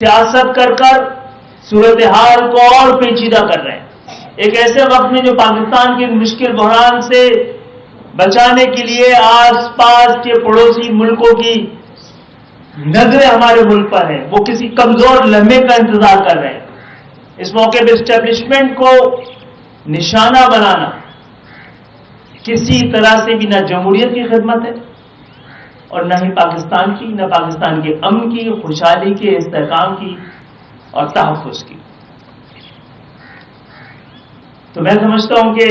سیاست کر صورتحال کو اور پیچیدہ کر رہے ہیں. ایک ایسے وقت میں جو پاکستان کے مشکل بحران سے بچانے کے لیے آس پاس کے پڑوسی ملکوں کی نظریں ہمارے ملک پر ہیں، وہ کسی کمزور لمحے کا انتظار کر رہے ہیں. اس موقع پہ اسٹیبلشمنٹ کو نشانہ بنانا کسی طرح سے بھی نہ جمہوریت کی خدمت ہے اور نہ ہی پاکستان کی، نہ پاکستان کے امن کی، خوشحالی کے، استحکام کی اور تحفظ کی. تو میں سمجھتا ہوں کہ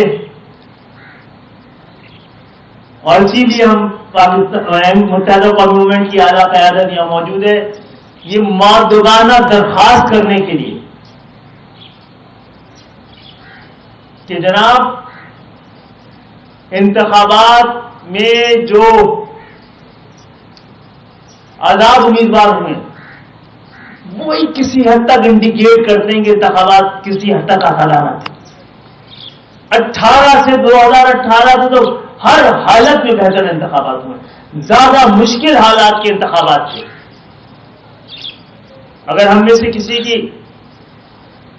اور اسی لیے ہم متحدہ قومی موومنٹ کی اعلیٰ قیادت یہاں موجود ہے، یہ مؤدبانہ درخواست کرنے کے لیے کہ جناب انتخابات میں جو آزاد امیدوار ہوئے وہی کسی حد تک انڈیکیٹ کرتے ہیں کہ انتخابات کسی حد تک عادلانہ تھے. 2018 سے تو ہر حالت میں بہتر انتخابات ہوئے، زیادہ مشکل حالات کے انتخابات تھے. اگر ہم میں سے کسی کی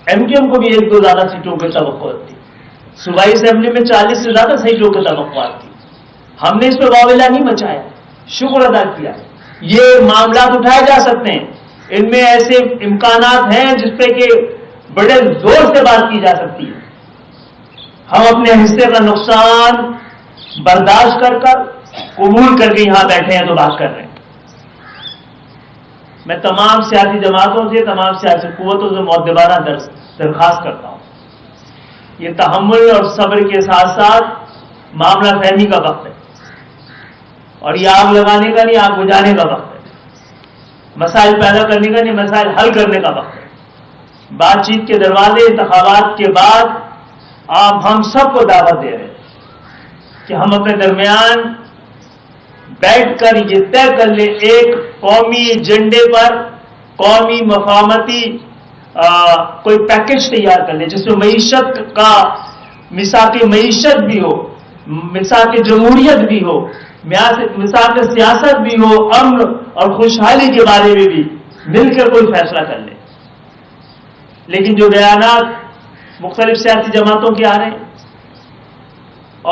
ایم کیو ایم کو بھی 1-2 زیادہ سیٹوں کی توقع تھی، صوبائی اسمبلی میں 40 سے زیادہ سیٹوں کی توقعات تھی، ہم نے اس پہ واویلا نہیں مچایا، شکر ادا کیا. یہ معاملات اٹھائے جا سکتے ہیں، ان میں ایسے امکانات ہیں جس پہ کہ بڑے زور سے بات کی جا سکتی ہے. ہم اپنے حصے کا نقصان برداشت کر قبول کر کے یہاں بیٹھے ہیں تو بات کر رہے ہیں. میں تمام سیاسی جماعتوں سے، تمام سیاسی قوتوں سے مؤدبانہ درخواست کرتا ہوں، یہ تحمل اور صبر کے ساتھ ساتھ معاملہ فہمی کا وقت ہے، اور یہ آگ لگانے کا نہیں، آگ بجھانے کا وقت ہے. مسائل پیدا کرنے کا نہیں، مسائل حل کرنے کا وقت ہے. بات چیت کے دروازے انتخابات کے بعد آپ ہم سب کو دعوت دے رہے ہیں کہ ہم اپنے درمیان بیٹھ کر یہ طے کر لیں، ایک قومی ایجنڈے پر قومی مفاہمتی کوئی پیکج تیار کر لیں جس میں معیشت کا میثاق معیشت بھی ہو، میثاق جمہوریت بھی ہو، میثاق سیاست بھی ہو، امن اور خوشحالی کے بارے میں بھی مل کر کوئی فیصلہ کر لیں. لیکن جو بیانات مختلف سیاسی جماعتوں کے آ رہے ہیں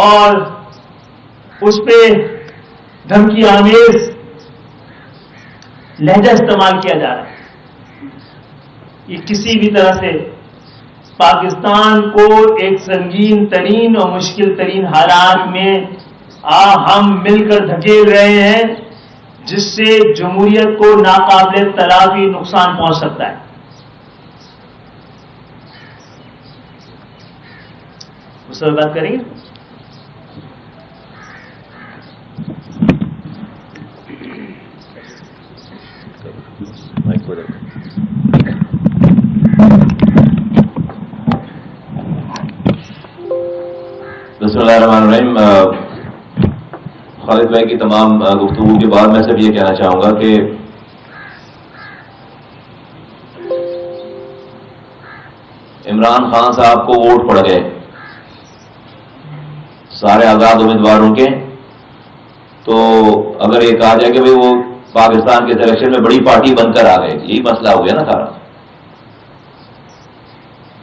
اور اس پہ دھمکی آمیز لہجہ استعمال کیا جا رہا ہے، یہ کسی بھی طرح سے پاکستان کو ایک سنگین ترین اور مشکل ترین حالات میں ہم مل کر دھکیل رہے ہیں، جس سے جمہوریت کو ناقابل تلافی نقصان پہنچ سکتا ہے. اس پر بات کریں گے. بسم اللہ الرحمن الرحیم. خالد بھائی کی تمام گفتگو کے بعد میں صرف یہ کہنا چاہوں گا کہ عمران خان صاحب کو ووٹ پڑ گئے سارے آزاد امیدواروں کے، تو اگر یہ کہا جائے کہ بھئی وہ پاکستان کے الیکشن میں بڑی پارٹی بن کر آ گئے، یہی مسئلہ ہو گیا نا سارا.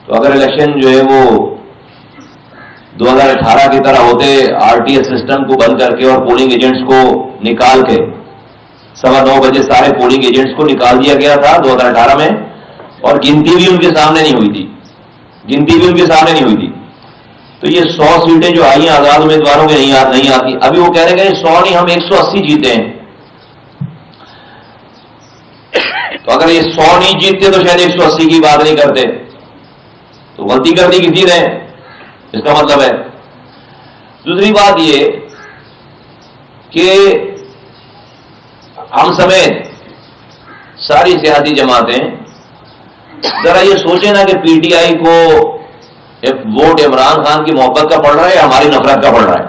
تو اگر الیکشن جو ہے وہ 2018 کی طرح ہوتے، آر ٹی ایس سسٹم کو بند کر کے اور پولنگ ایجنٹس کو نکال کے 9:15 بجے سارے پولنگ ایجنٹس کو نکال دیا گیا تھا 2018 میں، اور گنتی بھی ان کے سامنے نہیں ہوئی تھی. تو یہ 100 سیٹیں جو آئی ہیں آزاد امیدواروں کے نہیں آتی. ابھی وہ کہہ رہے ہیں 100 نہیں، ہم 180 جیتے ہیں. تو اگر یہ 100 نہیں جیتتے تو شاید 180 کی بات نہیں کرتے، تو غلطی کر دی کسی نے، اس کا مطلب ہے. دوسری بات یہ کہ ہم سمیت ساری سیاسی جماعتیں ذرا یہ سوچیں نا کہ پی ٹی آئی کو ووٹ عمران خان کی محبت کا پڑ رہا ہے یا ہماری نفرت کا پڑ رہا ہے.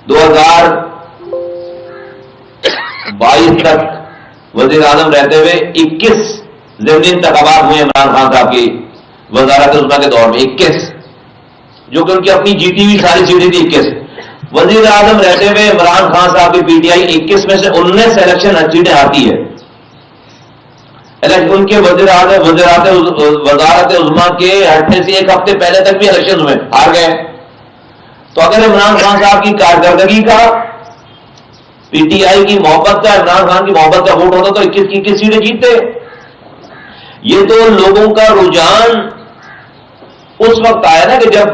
2022 تک وزیر اعظم رہتے ہوئے 21 ضمنی انتخابات ہوئے عمران خان صاحب کی وزارت عظمیٰ کے دور میں، 21، جو کہ ان کی اپنی جیتی ہوئی ساری سیٹیں تھی 21. وزیر اعظم رہتے ہوئے عمران خان صاحب کی پی ٹی آئی 21 میں سے 19 الیکشن سیٹیں ہارتی ہے. ان کے وزارت عظما کے ہٹنے سے ایک ہفتے پہلے تک بھی الیکشن ہوئے, ہار گئے. تو اگر عمران خان صاحب کی کارکردگی کا, پی ٹی آئی کی محبت کا, عمران خان کی محبت کا ووٹ ہوتا تو 21 کی 21 سیٹیں جیتتے. یہ تو لوگوں کا رجحان اس وقت آیا نا کہ جب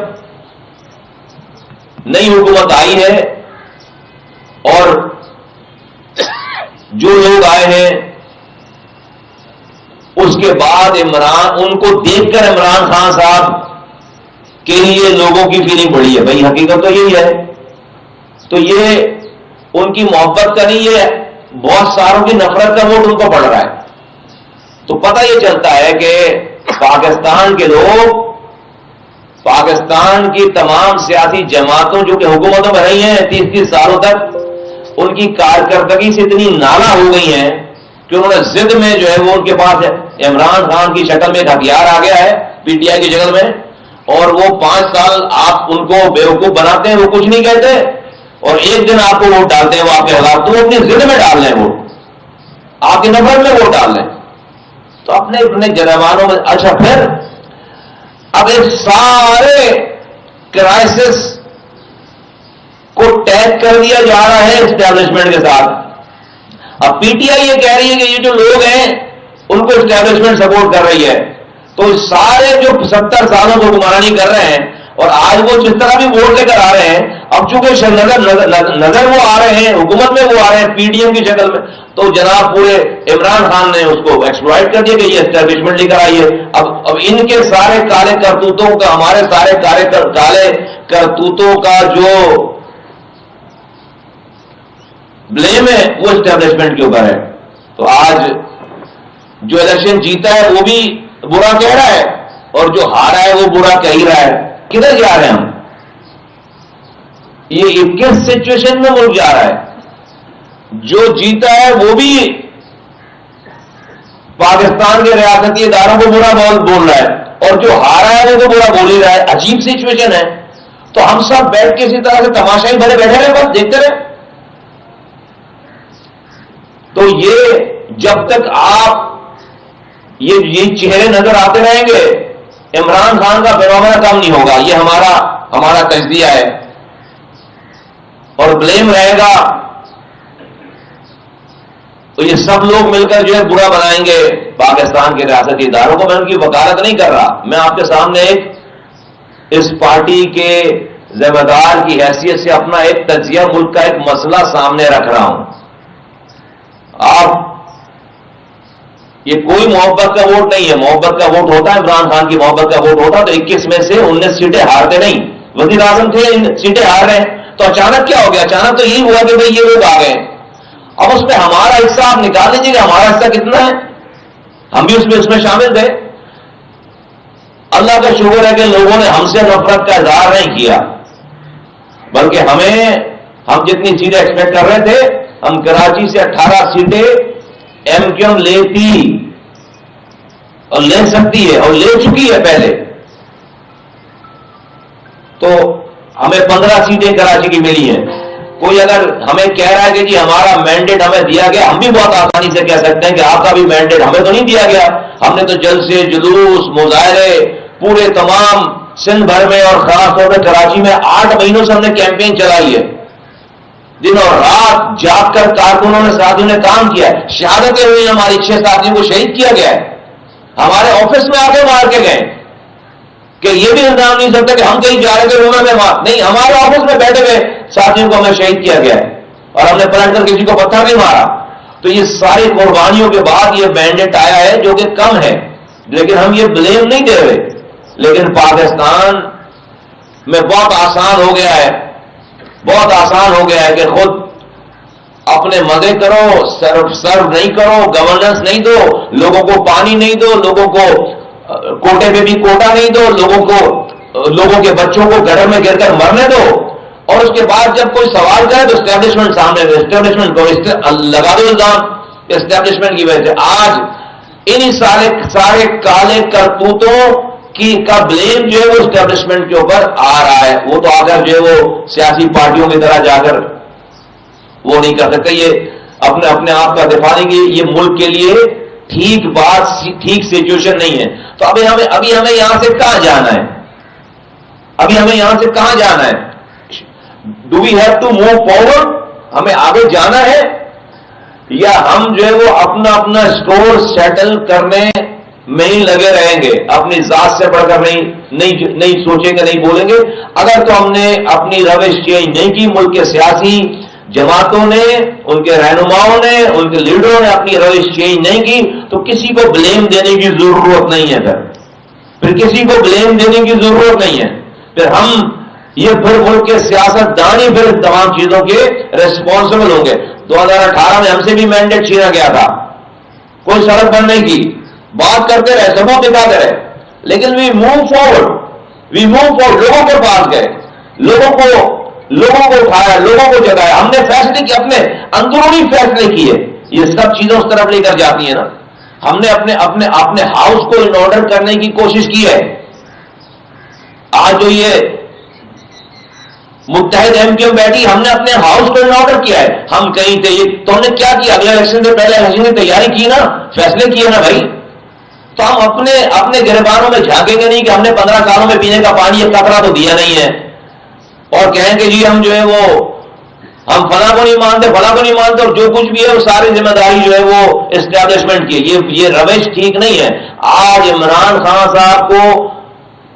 نئی حکومت آئی ہے اور جو لوگ آئے ہیں اس کے بعد ان کو دیکھ کر عمران خان صاحب کے لیے لوگوں کی فیلنگ بڑی ہے. بھائی حقیقت تو یہی ہے. تو یہ ان کی محبت کا نہیں ہے, بہت ساروں کی نفرت کا ووٹ ان کو پڑ رہا ہے. تو پتہ یہ چلتا ہے کہ پاکستان کے لوگ, پاکستان کی تمام سیاسی جماعتوں جو کہ حکومتوں میں رہی ہیں 30-30 سالوں تک, ان کی کارکردگی سے اتنی نالا ہو گئی ہیں کہ انہوں نے ضد میں جو ہے وہ ان کے پاس عمران خان کی شکل میں ایک ہتھیار آ گیا ہے پی ٹی آئی کی شکل میں, اور وہ 5 سال آپ ان کو بیوقوف بناتے ہیں, وہ کچھ نہیں کہتے, اور ایک دن آپ کو ووٹ ڈالتے ہیں وہ آپ کے خلاف, تو وہ اپنی ضد میں ڈال لیں, ووٹ آپ کی نفرت میں ووٹ ڈال لیں. تو اپنے جرمانوں میں. اچھا پھر اب اس سارے کرائسس کو ٹیگ کر دیا جا رہا ہے اسٹیبلشمنٹ کے ساتھ. اب پی ٹی آئی یہ کہہ رہی ہے کہ یہ جو لوگ ہیں ان کو اسٹیبلشمنٹ سپورٹ کر رہی ہے, تو سارے جو 70 سالوں سے حکمرانی کر رہے ہیں اور آج وہ جس طرح بھی ووٹ لے کر آ رہے ہیں, اب چونکہ نظر وہ آ رہے ہیں, حکومت میں وہ آ رہے ہیں پی ڈی ایم کی شکل میں, تو جناب پورے عمران خان نے اس کو ایکسپلائٹ کر دیا کہ یہ اسٹیبلشمنٹ لے کر آئی ہے. اب ان کے سارے کالے کرتوتوں کا, ہمارے سارے کالے کرتوتوں کا جو بلیم ہے وہ اسٹیبلشمنٹ کے اوپر ہے. تو آج جو الیکشن جیتا ہے وہ بھی برا کہہ رہا ہے, اور جو ہارا ہے وہ برا کہہ ہی رہا ہے. کدھر جا رہے ہیں ہم؟ یہ کس سچویشن میں ملک جا رہا ہے؟ جو جیتا ہے وہ بھی پاکستان کے ریاستی اداروں کو برا بول رہا ہے, اور جو ہارا ہے وہ تو برا بول ہی رہا ہے. عجیب سچویشن ہے. تو ہم سب بیٹھ کے اسی طرح سے تماشائی بھرے بیٹھے رہے, بس دیکھتے رہے. تو یہ جب تک آپ یہ چہرے نظر آتے رہیں گے, عمران خان کا فینومینا کم نہیں ہوگا. یہ ہمارا تجزیہ ہے. اور بلیم رہے گا تو یہ سب لوگ مل کر جو ہے برا بنائیں گے پاکستان کے ریاستی اداروں کو. میں ان کی وکالت نہیں کر رہا, میں آپ کے سامنے ایک اس پارٹی کے ذمہ دار کی حیثیت سے اپنا ایک تجزیہ, ملک کا ایک مسئلہ سامنے رکھ رہا ہوں. آپ یہ کوئی محبت کا ووٹ نہیں ہے. محبت کا ووٹ ہوتا ہے, عمران خان کی محبت کا ووٹ ہوتا تو 21 میں سے 19 سیٹیں ہارتے نہیں. وزیر اعظم تھے, سیٹیں ہار رہے ہیں, تو اچانک کیا ہو گیا؟ اچانک تو یہی ہوا کہ بھئی یہ لوگ آ گئے. اب اس میں ہمارا حصہ آپ نکال لیجیے کہ ہمارا حصہ کتنا ہے. ہم بھی اس میں شامل تھے. اللہ کا شکر ہے کہ لوگوں نے ہم سے نفرت کا اظہار نہیں کیا, بلکہ ہم جتنی سیٹیں ایکسپیکٹ کر رہے تھے, ہم کراچی سے 18 سیٹیں ایم کیو ایم لیتی اور لے سکتی ہے اور لے چکی ہے پہلے. تو ہمیں 15 سیٹیں کراچی کی ملی ہیں. کوئی اگر ہمیں کہہ رہا ہے کہ جی ہمارا مینڈیٹ ہمیں دیا گیا, ہم بھی بہت آسانی سے کہہ سکتے ہیں کہ آپ کا بھی مینڈیٹ ہمیں تو نہیں دیا گیا. ہم نے تو جلسے, جلوس, مظاہرے پورے تمام سندھ بھر میں اور خاص طور پہ کراچی میں 8 مہینوں سے ہم نے کیمپین چلائی ہے. دن اور رات جاگ کر کارکنوں نے, ساتھیوں نے کام کیا ہے. شہادتیں ہوئی, ہماری 6 ساتھیوں کو شہید کیا گیا ہے. ہمارے آفس میں آ کے مار کے گئے کہ یہ بھی انتظام نہیں سکتا کہ ہم کہیں جا رہے تھے رونا میں مار نہیں, ہمارے آفس میں بیٹھے ہوئے ساتھیوں کو ہمیں شہید کیا گیا ہے, اور ہم نے پلٹ کر کسی کو پتھر نہیں مارا. تو یہ ساری قربانیوں کے بعد یہ مینڈیٹ آیا ہے جو کہ کم ہے, لیکن ہم یہ بلیم نہیں دے رہے. لیکن پاکستان میں بہت آسان ہو گیا ہے, بہت آسان ہو گیا ہے کہ خود اپنے مزے کرو, سرو نہیں کرو, گورننس نہیں دو, لوگوں کو پانی نہیں دو, لوگوں کو کوٹے میں بھی کوٹا نہیں دو, لوگوں کے بچوں کو گھر میں گر کر مرنے دو, اور اس کے بعد جب کوئی سوال کرے تو اسٹیبلشمنٹ سامنے دو, اسٹیبلشمنٹ کو لگا دو الزام اسٹیبلشمنٹ کی وجہ سے. آج انہی سارے کالے کرتوتوں کا بلیم جو ہے وہ اسٹیبلشمنٹ کے اوپر آ رہا ہے. وہ تو اگر جو ہے وہ سیاسی پارٹیوں کی طرح جا کر وہ نہیں کر سکتے, یہ اپنے آپ کا دفاع نہیں کی, یہ ملک کے لیے ٹھیک بات, ٹھیک سچویشن نہیں ہے. تو ابھی ہمیں یہاں سے کہاں جانا ہے؟ ابھی ہمیں یہاں سے کہاں جانا ہے؟ Do we have to move forward? ہمیں آگے جانا ہے, یا ہم جو ہے وہ اپنا اسکور سیٹل کرنے میں ہی لگے رہیں گے, اپنی ذات سے بڑھ کر نہیں سوچیں گے, نہیں بولیں گے. اگر تو ہم نے اپنی روش چینج نہیں کی, ملک کے سیاسی جماعتوں نے, ان کے رہنماؤں نے, ان کے لیڈروں نے اپنی روش چینج نہیں کی, تو کسی کو بلیم دینے کی ضرورت نہیں ہے. پھر کسی کو بلیم دینے کی ضرورت نہیں ہے. پھر ملک کے سیاست دان ہی پھر تمام چیزوں کے ریسپانسبل ہوں گے. 2018 میں ہم سے بھی مینڈیٹ چھینا گیا تھا, کوئی سڑک بند نہیں کی, بات کرتے رہے, ثبوت دکھاتے رہے, لیکن وی موو فارورڈ, لوگوں کے پاس گئے, لوگوں کو اٹھایا, لوگوں کو جگایا, ہم نے فیصلے کیے, اپنے اندرونی فیصلے کیے. یہ سب چیزیں اس طرف لے کر جاتی ہیں نا. ہم نے اپنے ہاؤس کو ان آرڈر کرنے کی کوشش کی ہے. آج جو یہ متحد ایم کیو بیٹھی, ہم نے اپنے ہاؤس کو ان آرڈر کیا ہے. ہم کہیں تھے, تو ہم نے کیا کیا, اگلے الیکشن سے پہلے الیکشن کی تیاری کی نا, فیصلے کیے نا بھائی. تو ہم اپنے گربانوں میں جھانکیں گے نہیں کہ ہم نے 15 سالوں میں پینے کا پانی ایک قطرہ تو دیا نہیں ہے, اور کہیں کہ جی ہم جو ہے وہ ہم فلاں کو نہیں مانتے, اور جو کچھ بھی ہے وہ ساری ذمہ داری جو ہے وہ اسٹیبلشمنٹ کی. یہ روش ٹھیک نہیں ہے. آج عمران خان صاحب کو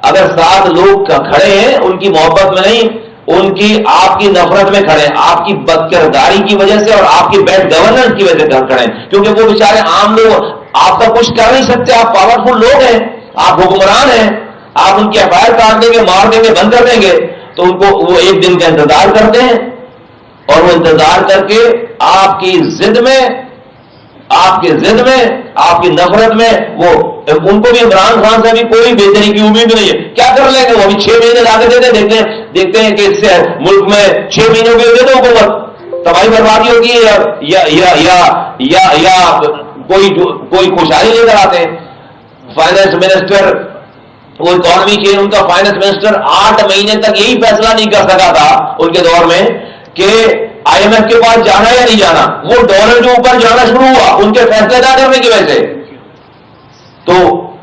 اگر 7 لوگ کھڑے ہیں, ان کی محبت میں نہیں, ان کی آپ کی نفرت میں کھڑے ہیں, آپ کی بد کرداری کی وجہ سے اور آپ کی بیڈ گورننس کی وجہ سے کھڑے ہیں. کیونکہ وہ بیچارے عام لوگ آپ کا کچھ کر نہیں سکتے, آپ پاورفل لوگ ہیں, آپ حکمران ہیں, آپ ان کی ایف آئی آر کاٹ دیں گے, مار دیں گے, بند کر دیں گے, تو ان کو وہ ایک دن کا انتظار کرتے ہیں, اور وہ انتظار کر کے آپ کی ضد میں, آپ کی نفرت میں, وہ ان کو بھی عمران خان سے بھی کوئی بہتری کی امید نہیں ہے. کیا کر لیں گے وہ؟ ابھی 6 مہینے لا کے دیکھتے ہیں کہ اس سے ملک میں 6 مہینوں کے دے دو حکومت, تباہی بربادی ہوگی, یا کوئی خوشحالی لے کر آتے ہیں. فائنانس منسٹر, وہ اکانومی کے ان کا فائنانس منسٹر 8 مہینے تک یہی فیصلہ نہیں کر سکا تھا ان کے دور میں کہ آئی ایم ایف کے پاس جانا یا نہیں جانا. وہ ڈالر جو اوپر جانا شروع ہوا ان کے فیصلے نہ کرنے کی وجہ سے, تو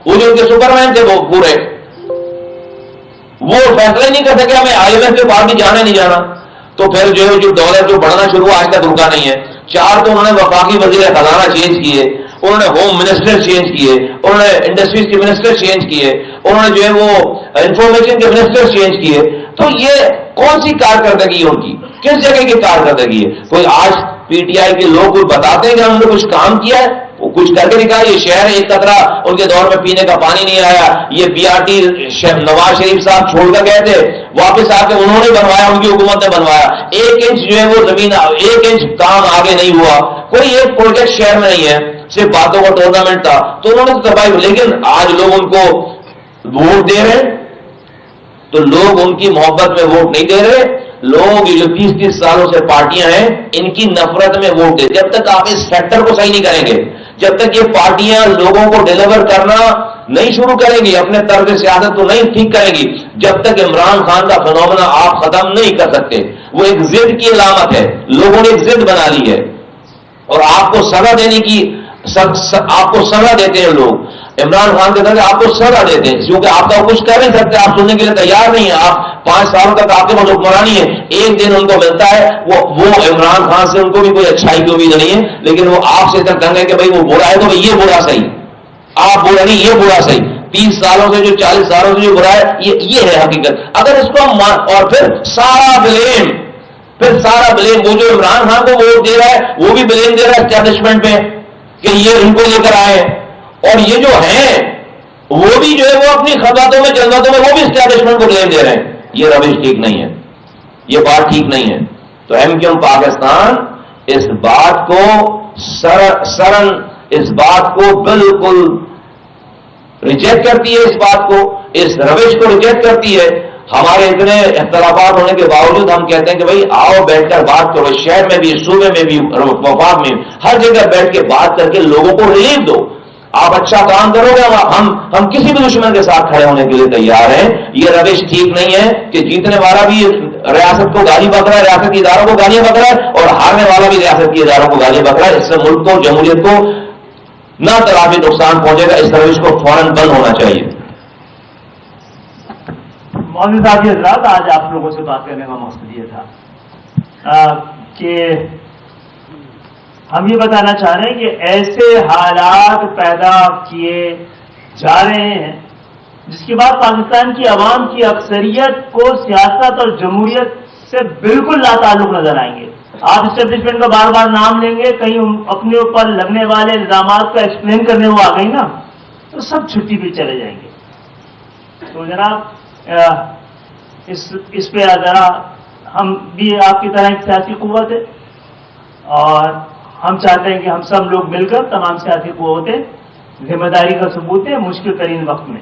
وہ جو ان کے سپرمین تھے وہ پورے, وہ فیصلہ نہیں کر سکے ہمیں آئی ایم ایف کے پاس بھی جانا نہیں جانا. تو پھر جو ڈالر جو بڑھنا شروع ہوا آج تک رکا نہیں ہے. 4 تو انہوں نے وفاقی وزیر خزانہ چینج کیے, انہوں نے ہوم منسٹر چینج کیے, انہوں نے انڈسٹریز کے منسٹر چینج کیے, انہوں نے جو ہے وہ انفارمیشن کے منسٹر چینج کیے. تو یہ کون سی کارکردگی ہے ان کی, کس جگہ کی کارکردگی ہے؟ کوئی آج پی ٹی آئی کے لوگ کوئی بتاتے ہیں کہ ہم نے کچھ کام کیا ہے, وہ کچھ کر کے دکھایا. یہ شہر ایک قطرہ ان کے دور میں پینے کا پانی نہیں آیا. یہ P R T Nawaz Sharif صاحب چھوڑ کر گئے تھے, واپس آ کے انہوں نے بنوایا, ان کی حکومت نے بنوایا. 1 انچ جو ہے وہ زمین, 1 انچ کام آگے نہیں ہوا. کوئی ایک پروجیکٹ شہر میں نہیں ہے, صرف باتوں کا ٹورنامنٹ تھا. تو انہوں نے تباہی. لیکن آج لوگ ان کو ووٹ دے رہے ہیں, تو لوگ ان کی محبت میں ووٹ نہیں دے رہے. لوگ جو 30 سالوں سے پارٹیاں ہیں ان کی نفرت میں ووٹ دے. جب تک آپ اس فیکٹر کو صحیح نہیں کریں گے, جب تک یہ پارٹیاں لوگوں کو ڈیلیور کرنا نہیں شروع کریں گی, اپنے طرز سیاست کو نہیں ٹھیک کریں گی, جب تک عمران خان کا فنومنا آپ ختم نہیں کر سکتے. وہ ایک ضد کی علامت ہے, لوگوں نے ایک ضد بنا لی ہے, اور آپ کو سزا دینے کی آپ کو سزا دیتے ہیں لوگ. عمران خان کے طرف آپ کو سزا دیتے ہیں کیونکہ آپ کا کچھ کر نہیں سکتے, آپ سننے کے لیے تیار نہیں ہیں. آپ 5 سالوں تک آپ کے پاس حکمرانی ہے, ایک دن ان کو ملتا ہے, وہ عمران خان سے ان کو بھی کوئی اچھائی کی امید نہیں ہے, لیکن وہ آپ سے تک کہیں کہ بھائی وہ برا ہے تو یہ برا صحیح, آپ برا نہیں یہ برا صحیح. 30 سالوں سے جو 40 سالوں سے جو برا ہے یہ ہے حقیقت. اگر اس کو ہم اور پھر سارا بلیم وہ جو عمران خان کو ووٹ دے رہا ہے وہ بھی بلیم دے رہا ہے اسٹیبلشمنٹ پہ کہ یہ ان کو لے کر آئے, اور یہ جو ہیں وہ بھی جو ہے وہ اپنی خبروں میں جذباتوں میں وہ بھی اسٹیبلشمنٹ کو بلیم دے رہے ہیں. یہ روش ٹھیک نہیں ہے, یہ بات ٹھیک نہیں ہے. تو ایم کیو پاکستان اس بات کو اس بات کو بالکل ریجیکٹ کرتی ہے, اس بات کو, اس روش کو ریجیکٹ کرتی ہے. ہمارے اتنے اختلافات ہونے کے باوجود ہم کہتے ہیں کہ بھائی آؤ بیٹھ کر بات کرو, شہر میں بھی, صوبے میں بھی, وفاق میں, ہر جگہ بیٹھ کے بات کر کے لوگوں کو ریلیف دو. آپ اچھا کام کرو گے ہم کسی بھی دشمن کے ساتھ کھڑے ہونے کے لیے تیار ہیں. یہ روش ٹھیک نہیں ہے کہ جیتنے والا بھی ریاست کو گالی بک رہا ہے, ریاست کے اداروں کو گالیاں بک رہا ہے, اور ہارنے والا بھی ریاست کے اداروں کو گالیاں بک رہا ہے. اس سے ملک کو, جمہوریت کو نہ تلافی نقصان پہنچے گا. اس روش کو فوراً بند ہونا چاہیے. مولوی صاحب حضرات, آج آپ لوگوں سے بات کرنے کا مقصد یہ تھا کہ ہم یہ بتانا چاہ رہے ہیں کہ ایسے حالات پیدا کیے جا رہے ہیں جس کے بعد پاکستان کی عوام کی اکثریت کو سیاست اور جمہوریت سے بالکل لا تعلق نظر آئیں گے. آپ اسٹیبلشمنٹ کا بار بار نام لیں گے, کہیں اپنے اوپر لگنے والے الزامات کو ایکسپلین کرنے وہ آ گئی نا, تو سب چھٹی پہ چلے جائیں گے. تو جناب اس پہ ذرا, ہم بھی آپ کی طرح ایک سیاسی قوت ہے اور ہم چاہتے ہیں کہ ہم سب لوگ مل کر, تمام سیاسی قوتیں ذمہ داری کا ثبوت ہے. مشکل ترین وقت میں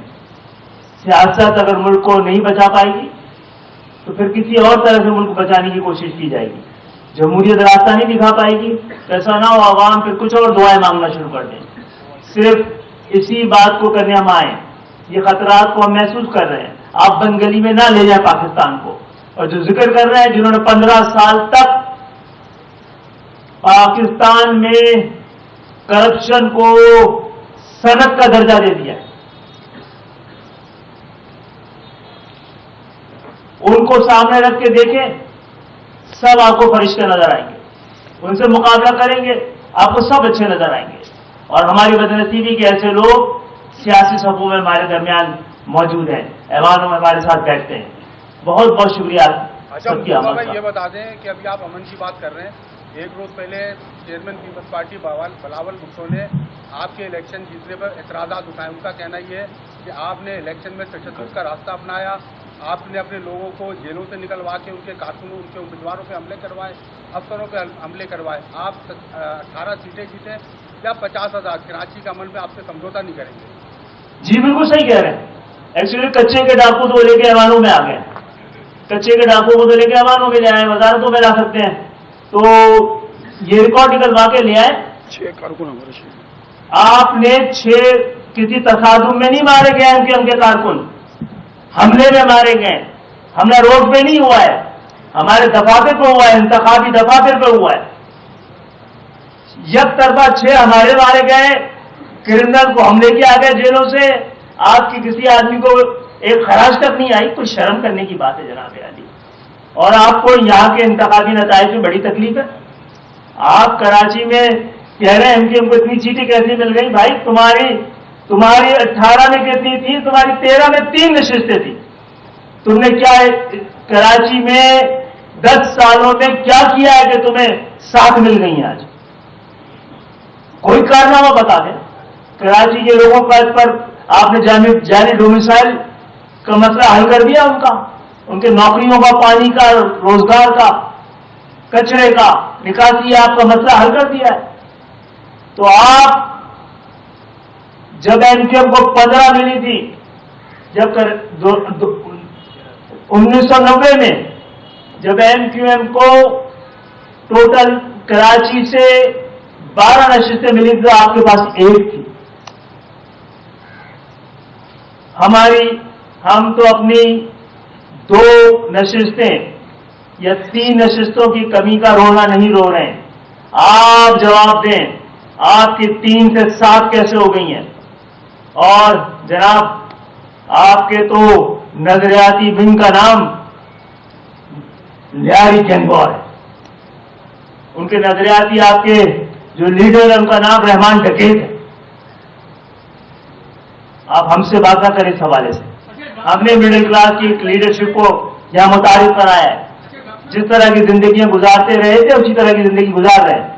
سیاست اگر ملک کو نہیں بچا پائے گی تو پھر کسی اور طرح سے ملک کو بچانے کی کوشش کی جائے گی. جمہوریت راستہ نہیں دکھا پائے گی, ایسا نہ ہو عوام پھر کچھ اور دعائیں مانگنا شروع کر دیں. صرف اسی بات کو کرنے ہم آئیں, یہ خطرات کو ہم محسوس کر رہے ہیں. آپ بند گلی میں نہ لے جائیں پاکستان کو. اور جو ذکر کر رہے ہیں جنہوں نے 15 سال تک پاکستان میں کرپشن کو صنعت کا درجہ دے دیا, ان کو سامنے رکھ کے دیکھیں, سب آپ کو فرشتے نظر آئیں گے. ان سے مقابلہ کریں گے, آپ کو سب اچھے نظر آئیں گے. اور ہماری بدنصیبی کے ایسے لوگ سیاسی صفوں میں ہمارے درمیان موجود ہیں, ایوانوں میں ہمارے ساتھ بیٹھتے ہیں. بہت بہت شکریہ سب کی آمد کا. یہ بتا دیں کہ ابھی آپ امن کی بات کر رہے ہیں. ایک روز پہلے chairman peoples party Bilawal Bhutto نے آپ کے الیکشن جیتنے پر اعتراضات اٹھائے. ان کا کہنا یہ ہے کہ آپ نے الیکشن میں تشدد کا راستہ اپنایا, آپ نے اپنے لوگوں کو جیلوں سے نکلوا کے ان کے کارکنوں, ان کے امیدواروں پہ حملے کروائے, افسروں پہ حملے کروائے. آپ 18 سیٹیں جیتے یا 50,000. کراچی کا عمل میں آپ سے سمجھوتا نہیں کریں گے. جی بالکل صحیح کہہ رہے ہیں. ایکچولی کچے کے ڈاکو تو لے کے ایوانوں میں آ گئے, کچے کے ڈاکو کو تو لے کے ایوانوں میں لے آئے, وزارتوں میں لا سکتے ہیں. تو یہ ریکارڈ نکلوا کے لے آئے. 6 کارکن ہمارے آپ نے 6 کسی تصادم میں نہیں مارے گئے ان کے کارکن, حملے میں مارے گئے. حملہ روڈ پہ نہیں ہوا ہے, ہمارے دفاتر پہ ہوا ہے, انتخابی دفاتر پہ ہوا ہے. یک طرفہ 6 ہمارے مارے گئے, کرمنل کو ہم لے کے آ گئے جیلوں سے. آپ کی کسی آدمی کو ایک خراج تک نہیں آئی. کوئی شرم کرنے کی بات ہے جناب عالی. اور آپ کو یہاں کے انتخابی نتائج میں بڑی تکلیف ہے. آپ کراچی میں کہہ رہے ہیں ایم کیو ایم کو اتنی سیٹیں کیسے مل گئی. بھائی تمہاری 18 میں کتنی تھی, تمہاری 13 میں 3 نشستیں تھیں. تم نے کیا کراچی میں 10 سالوں میں کیا کیا ہے کہ تمہیں 7 مل گئی ہیں آج؟ کوئی کارنامہ بتا دیں. کراچی کے لوگوں پر آپ نے جانی ڈومیسائل کا مسئلہ حل کر دیا, ان کے نوکریوں کا, پانی کا, روزگار کا, کچرے کا نکاسی, آپ کا مسئلہ حل کر دیا ہے. تو آپ جب ایم کیو ایم کو 15 ملی تھی, جب 1990 میں جب ایم کیو ایم کو ٹوٹل کراچی سے 12 نشستیں ملی تھی تو آپ کے پاس 1 تھی. ہم تو اپنی 2 نشستیں یا 3 نشستوں کی کمی کا رونا نہیں رو رہے ہیں. آپ جواب دیں, آپ کی 3 سے 7 کیسے ہو گئی ہیں؟ اور جناب آپ کے تو نظریاتی ونگ کا نام لیاری گینگور ہے. ان کے نظریاتی آپ کے جو لیڈر ہے ان کا نام رحمان ڈکیت ہے. آپ ہم سے بات نہ کریں اس حوالے سے. ہم نے مڈل کلاس کی لیڈرشپ کو یہاں متعارف کرایا ہے. جس طرح کی زندگیاں گزارتے رہے تھے اسی طرح کی زندگی گزار رہے ہیں.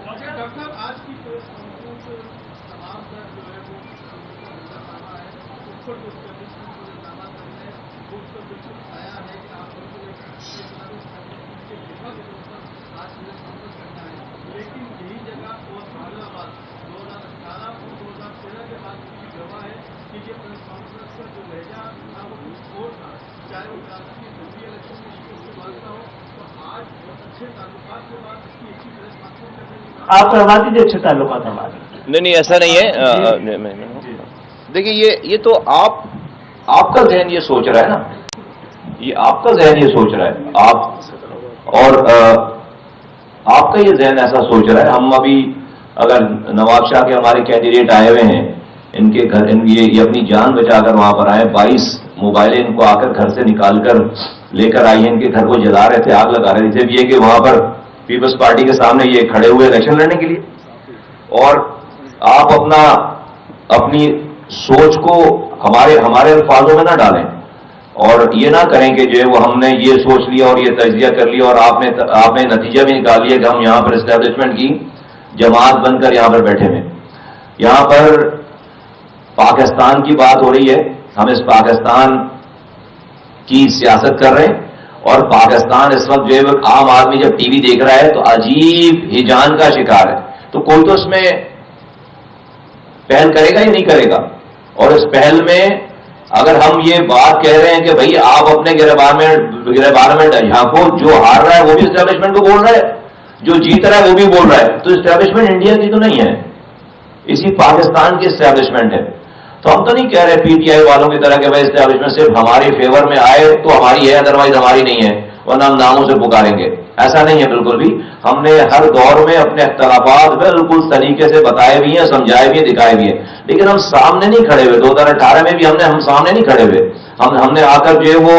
آپ کروا دیجیے اچھے تعلقات ہمارے. نہیں ایسا نہیں ہے. دیکھیے یہ تو آپ کا ذہن یہ سوچ رہا ہے نا، یہ آپ کا ذہن یہ سوچ رہا ہے، آپ کا یہ ذہن ایسا سوچ رہا ہے. ہم ابھی اگر نواب شاہ کے ہمارے کینڈیڈیٹ آئے ہوئے ہیں، ان کے گھر یہ اپنی جان بچا کر وہاں پر آئے، 22 موبائلیں ان کو آ کر گھر سے نکال کر لے کر آئی ہیں، ان کے گھر کو جلا رہے تھے، آگ لگا رہے تھے. یہ کہ وہاں پر پیپلز پارٹی کے سامنے یہ کھڑے ہوئے الیکشن لڑنے کے لیے. اور آپ اپنی سوچ کو ہمارے الفاظوں میں نہ ڈالیں، اور یہ نہ کریں کہ جو ہے وہ ہم نے یہ سوچ لیا اور یہ تجزیہ کر لیا اور آپ نے نتیجہ بھی نکال لیا کہ ہم یہاں پر اسٹیبلشمنٹ کی جماعت بن کر یہاں پر بیٹھے ہوئے. یہاں پر پاکستان کی بات ہو رہی ہے، ہم اس پاکستان کی سیاست کر رہے ہیں، اور پاکستان اس وقت جو ہے عام آدمی جب ٹی وی دیکھ رہا ہے تو عجیب ہیجان کا شکار ہے. تو کوئی تو اس میں پہل کرے گا یا نہیں کرے گا. اور اس پہل میں اگر ہم یہ بات کہہ رہے ہیں کہ بھئی آپ اپنے گربان میں جھانکو، جو ہار رہا ہے وہ بھی اسٹیبلشمنٹ کو بول رہا ہے، جو جیت رہا ہے وہ بھی بول رہا ہے، تو اسٹیبلشمنٹ انڈیا کی تو نہیں ہے، اسی پاکستان کی اسٹیبلشمنٹ ہے. تو ہم تو نہیں کہہ رہے پی ٹی آئی والوں کی طرح کہ بھائی اسٹیبلشمنٹ صرف ہمارے فیور میں آئے تو ہماری ہے، ادروائز ہماری نہیں ہے، ورنہ ہم ناموں سے پکاریں گے. ایسا نہیں ہے بالکل بھی. ہم نے ہر دور میں اپنے اختلافات بالکل طریقے سے بتائے بھی ہیں، سمجھائے بھی ہیں، دکھائے بھی ہیں، لیکن ہم سامنے نہیں کھڑے ہوئے. 2018 میں بھی ہم سامنے نہیں کھڑے ہوئے. ہم نے آ کر جو ہے وہ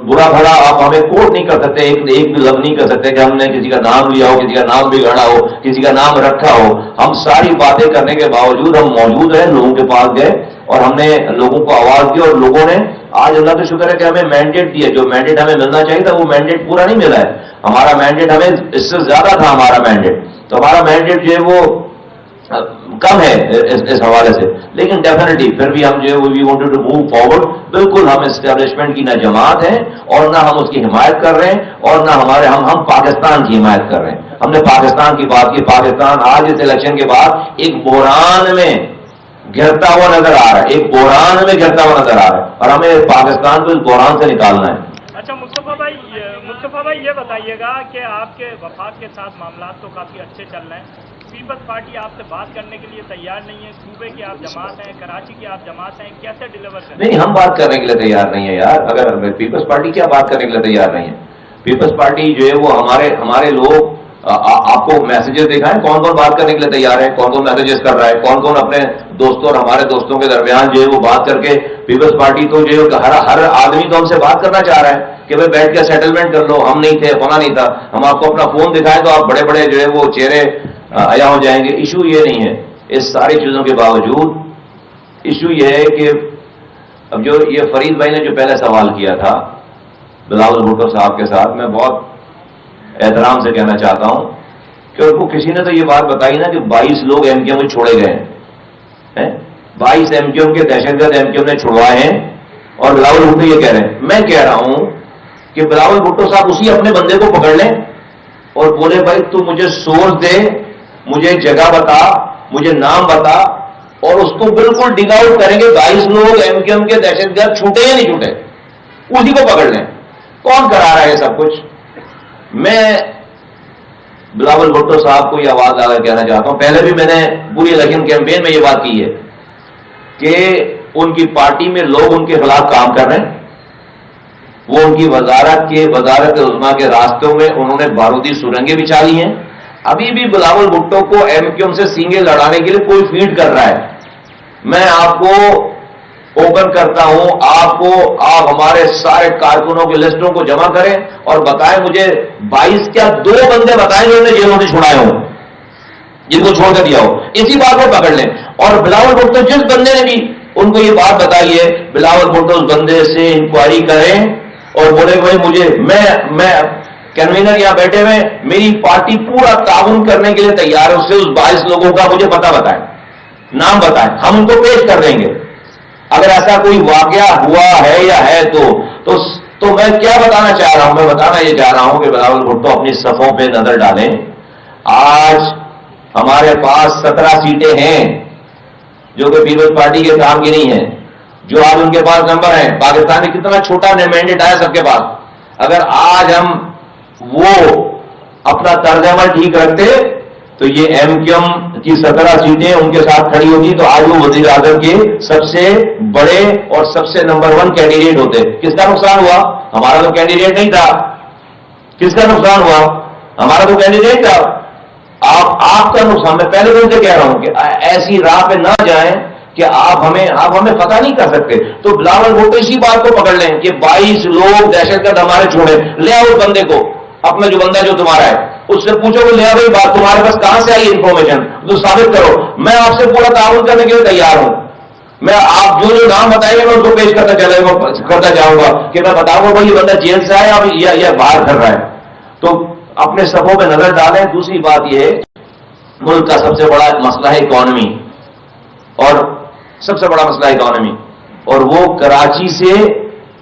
برا بھلا آپ ہمیں کوٹ نہیں کر سکتے، ایک بھی لفظ نہیں کر سکتے کہ ہم نے کسی کا نام لیا ہو، کسی کا نام بگاڑا ہو، کسی کا نام رکھا ہو. ہم ساری باتیں کرنے کے باوجود ہم موجود رہے، لوگوں کے پاس گئے اور ہم نے لوگوں کو آواز دی، اور لوگوں نے آج اللہ کا شکر ہے کہ ہمیں مینڈیٹ دیا. جو مینڈیٹ ہمیں ملنا چاہیے تھا وہ مینڈیٹ پورا نہیں ملا ہے. ہمارا مینڈیٹ ہمیں اس سے زیادہ تھا ہمارا مینڈیٹ. تو ہمارا مینڈیٹ جو ہے وہ کم ہے اس حوالے سے، لیکن ڈیفینیٹلی پھر بھی ہم جو ہے we wanted to move forward. بالکل ہم اسٹیبلشمنٹ کی نہ جماعت ہیں اور نہ ہم اس کی حمایت کر رہے ہیں، اور نہ ہم پاکستان کی حمایت کر رہے ہیں. ہم نے پاکستان کی بات کی. پاکستان آج اس الیکشن کے بعد ایک بحران میں گھرتا ہوا نظر آ رہا ہے، ایک بحران میں گھرتا ہوا نظر آ رہا ہے، اور ہمیں پاکستان کو اس بحران سے نکالنا ہے. اچھا مصطفیٰ بھائی یہ بتائیے گا کہ آپ کے وفاق کے ساتھ معاملات تو کافی اچھے چل رہے ہیں، پیپلز پارٹی آپ سے بات کرنے کے لیے تیار نہیں ہے، صوبے کی آپ جماعت ہیں، کراچی کی آپ جماعت ہیں، کیسے ڈیلیور کریں؟ نہیں، ہم بات کرنے کے لیے تیار نہیں ہے یار. اگر پیپلز پارٹی کیا بات کرنے کے لیے تیار نہیں ہے؟ پیپلز پارٹی جو ہے وہ ہمارے لوگ آپ کو میسیجز دکھائیں کون کون بات کرنے کے لیے تیار ہے، کون کون میسیجز کر رہا ہے، کون کون اپنے دوستوں اور ہمارے دوستوں کے درمیان جو ہے وہ بات کر کے. پیپلز پارٹی تو جو ہے ہر آدمی تو ہم سے بات کرنا چاہ رہا ہے کہ بھائی بیٹھ کے سیٹلمنٹ کر لو. ہم نہیں تھے، فلاں نہیں تھا. ہم آپ کو اپنا فون دکھائیں تو آپ بڑے بڑے جو ہے وہ چہرے آیا ہو جائیں گے. ایشو یہ نہیں ہے. اس ساری چیزوں کے باوجود ایشو یہ ہے کہ اب جو یہ فرید بھائی نے جو پہلے سوال کیا تھا بلاول بھٹو صاحب کے ساتھ، میں بہت احترام سے کہنا چاہتا ہوں کہ ان کو کسی نے تو یہ بات بتائی نا کہ 22 لوگ ایم کیو میں چھوڑے گئے ہیں. 22 ایم کیو کے دہشت گرد ایم کیو نے چھڑوائے ہیں، اور بلاول بھٹو یہ کہہ رہے ہیں. میں کہہ رہا ہوں کہ بلاول بھٹو صاحب اسی اپنے بندے کو پکڑ لیں اور بولے بھائی تو مجھے سورس دے، مجھے جگہ بتا، مجھے نام بتا، اور اس کو بالکل ڈگ آؤٹ کریں گے 22 لوگ ایم کیو کے دہشت گرد چھوٹے یا نہیں چھوٹے، اسی کو پکڑ لیں. کون کرا رہا ہے یہ سب کچھ؟ میں بلاول بھٹو صاحب کو یہ آواز لا کر کہنا چاہتا ہوں. پہلے بھی میں نے پوری الیکشن کیمپین میں یہ بات کی ہے کہ ان کی پارٹی میں لوگ ان کے خلاف کام کر رہے ہیں. وہ ان کی وزارت عظمیٰ کے راستوں میں انہوں نے بارودی سرنگیں بچھا لی ہیں. ابھی بھی بلاول بھٹو کو ایم کیو سے سینگیں لڑانے کے لیے کوئی فیڈ کر رہا ہے. میں آپ کو اوپن کرتا ہوں، آپ ہمارے سارے کارکنوں کی لسٹوں کو جمع کریں اور بتائیں مجھے 22 کیا 2 بندے بتائیں جو انہیں جیلوں سے چھڑائے ہوں، جن کو چھوڑ کر دیا ہو. اسی بات کو پکڑ لیں. اور بلاول بھٹو جس بندے نے بھی ان کو یہ بات بتائی ہے، بلاول بھٹو اس بندے سے انکوائری کریں اور بولے بھائی مجھے میں کنوینر یہاں بیٹھے ہوئے، میری پارٹی پورا تعاون کرنے کے لیے تیار ہے. اس سے اس 22 لوگوں کا مجھے پتہ بتائیں، نام بتائیں، ہم ان کو پیش کر دیں گے. اگر ایسا کوئی واقعہ ہوا ہے یا ہے تو میں کیا بتانا چاہ رہا ہوں؟ میں بتانا یہ چاہ رہا ہوں کہ بلاول بھٹو اپنی صفوں پہ نظر ڈالیں. آج ہمارے پاس 17 سیٹیں ہیں جو کہ پیپلز پارٹی کے کام کی نہیں ہیں، جو آج ان کے پاس نمبر ہیں. پاکستان میں کتنا چھوٹا مینڈیٹ آیا سب کے پاس. اگر آج ہم وہ اپنا طرز عمل ٹھیک رکھتے تو یہ ایم کیو ایم کی 17 سیٹیں ان کے ساتھ کھڑی ہوتی تو آج وہ وزیر اعظم کے سب سے بڑے اور سب سے نمبر 1 کینڈیڈیٹ ہوتے. کس کا نقصان ہوا؟ ہمارا تو کینڈیڈیٹ نہیں تھا. کس کا نقصان ہوا؟ ہمارا تو کینڈیڈیٹ تھا. آپ کا نقصان. میں پہلے دن سے کہہ رہا ہوں کہ ایسی راہ پہ نہ جائیں کہ آپ ہمیں پتہ نہیں کر سکتے. تو بلاول بھٹو اسی بات کو پکڑ لیں کہ 22 لوگ دہشت گرد ہمارے چھوڑے. لے آؤ اس بندے کو، اپنا جو بندہ جو تمہارا ہے اس سے پوچھو کہ لے آؤ بھائی بات تمہارے پاس کہاں سے آئی انفارمیشن، تو ثابت کرو. میں آپ سے پورا تعاون کرنے کے لیے تیار ہوں. میں آپ جو نام بتائیں گے میں اس کو پیش کرتا جاؤں گا کہ میں بتاؤں گا بھائی یہ بندہ جیل سے آیا اب یا باہر کر رہا ہے. تو اپنے صفوں پہ نظر ڈالیں. دوسری بات یہ ہے ملک کا سب سے بڑا مسئلہ ہے اکانومی، اور سب سے بڑا مسئلہ ہے اکانومی، اور وہ کراچی سے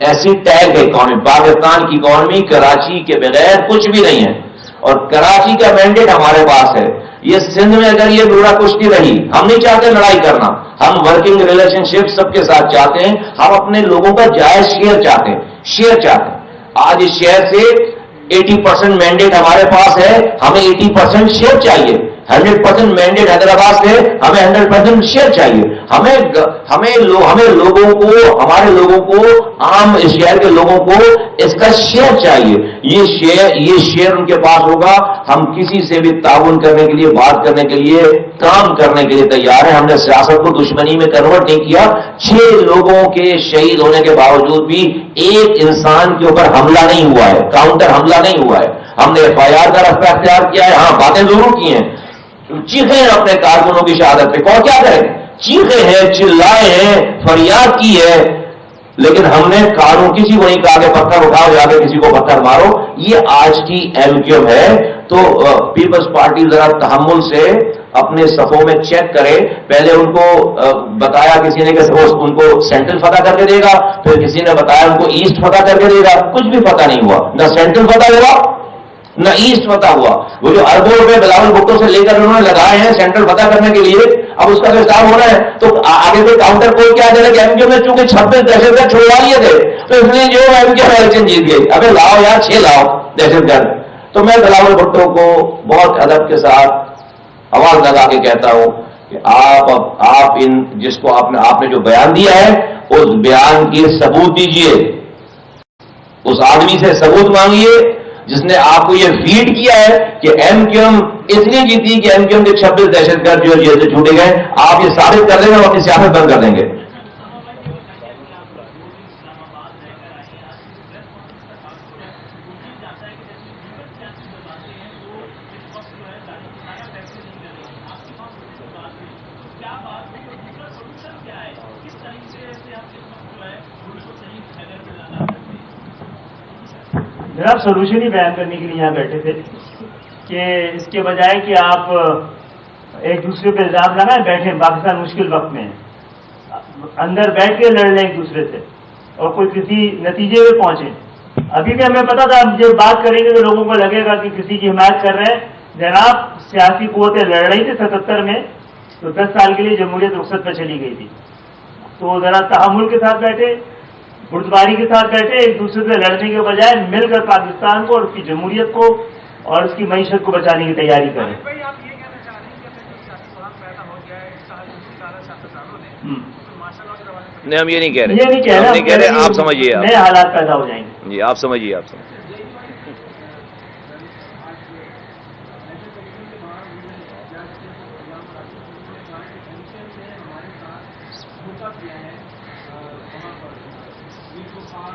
ایسی ٹیگ ہے اکانومی. پاکستان کی اکانومی کراچی کے بغیر کچھ بھی نہیں ہے، اور کراچی کا مینڈیٹ ہمارے پاس ہے. یہ سندھ میں اگر یہ بڑا کشتی رہی، ہم نہیں چاہتے لڑائی کرنا، ہم ورکنگ ریلیشن شپ سب کے ساتھ چاہتے ہیں. ہم اپنے لوگوں کا جائز شیئر چاہتے ہیں. آج اس شہر سے 80% مینڈیٹ ہمارے پاس ہے، ہمیں 80% شیئر چاہیے. 100% مینڈیٹ حیدرآباد سے، ہمیں 100% شیئر چاہیے. ہمیں لوگوں کو، ہمارے لوگوں کو، عام شہر کے لوگوں کو اس کا شیئر چاہیے. یہ شیئر ان کے پاس ہوگا. ہم کسی سے بھی تعاون کرنے کے لیے، بات کرنے کے لیے، کام کرنے کے لیے تیار ہیں. ہم نے سیاست کو دشمنی میں کنورٹ نہیں کیا. 6 لوگوں کے شہید ہونے کے باوجود بھی ایک انسان کے اوپر حملہ نہیں ہوا ہے، کاؤنٹر حملہ نہیں ہوا ہے. ہم نے FIR کا رستہ اختیار کیا ہے. ہاں باتیں ضرور کی ہیں، چیخے ہیں اپنے کارکنوں کی شہادت پہ. کون کیا کرے؟ چیخے ہیں، چلائے ہیں، فریاد کی ہے، لیکن ہم نے قانون کسی کو نہیں کہا کہ پتھر اٹھاؤ جا کے کسی کو پتھر مارو. یہ آج کی ایم کیو ایم ہے. تو پیپلز پارٹی ذرا تحمل سے اپنے صفوں میں چیک کرے. پہلے ان کو بتایا کسی نے کہ ان کو سینٹرل فتح کر کے دے گا، پھر کسی نے بتایا ان کو ایسٹ فتح کر کے دے گا. کچھ بھی فتح نہیں ہوا، نہ سینٹرل فتح ہوا نہ ایسٹ فتح ہوا. وہ جو اربوں روپے بلاول بھٹو سے لے کر انہوں نے لگائے ہیں سینٹرل فتح کرنے کے لیے، اب اس کا جو حساب ہو رہا ہے تو آگے سے کاؤنٹر کوئی کیا دے رہا کہ ایم کیو میں چونکہ 26 دہشت گرد چھوڑوا لیے تھے تو اس لیے جو ایم کیو الیکشن جیت گئی. ابھی لاؤ یار 6 لاؤ دہشت گرد. تو میں بلاول بھٹو کو بہت ادب کے ساتھ آواز لگا کے کہتا ہوں کہ آپ جس کو آپ نے جو بیان دیا ہے اس بیان کی ثبوت دیجئے. اس آدمی سے ثبوت مانگیے جس نے آپ کو یہ فیڈ کیا ہے کہ ایم کیو ایم اتنی جیتی کہ ایم کیو ایم کے 26 دہشت گرد جو جیل سے چھوٹے گئے. آپ یہ ثابت کر دیں گے اور اپنی سیاست بند کر دیں گے. جناب سولوشن ہی بیان کرنے کے لیے یہاں بیٹھے تھے کہ اس کے بجائے کہ آپ ایک دوسرے پہ الزام لگائیں، بیٹھیں. پاکستان مشکل وقت میں ہے، اندر بیٹھ کے لڑ لیں ایک دوسرے سے اور کوئی کسی نتیجے میں پہنچیں. ابھی بھی ہمیں پتا تھا جب بات کریں گے تو لوگوں کو لگے گا کہ کسی کی حمایت کر رہے ہیں. جناب سیاسی قوتیں لڑ رہی تھی 77 میں تو 10 سال کے لیے جمہوریت رخصت پہ چلی گئی تھی. تو ذرا تحمل کے ساتھ بیٹھے، بردباری کے ساتھ بیٹھے، ایک دوسرے سے لڑنے کے بجائے مل کر پاکستان کو اور اس کی جمہوریت کو اور اس کی معیشت کو بچانے کی تیاری کریں. نہیں ہم یہ نہیں کہہ رہے، یہ نہیں کہہ رہے، آپ سمجھیے، نئے حالات پیدا ہو جائیں گے. جی آپ سمجھیے.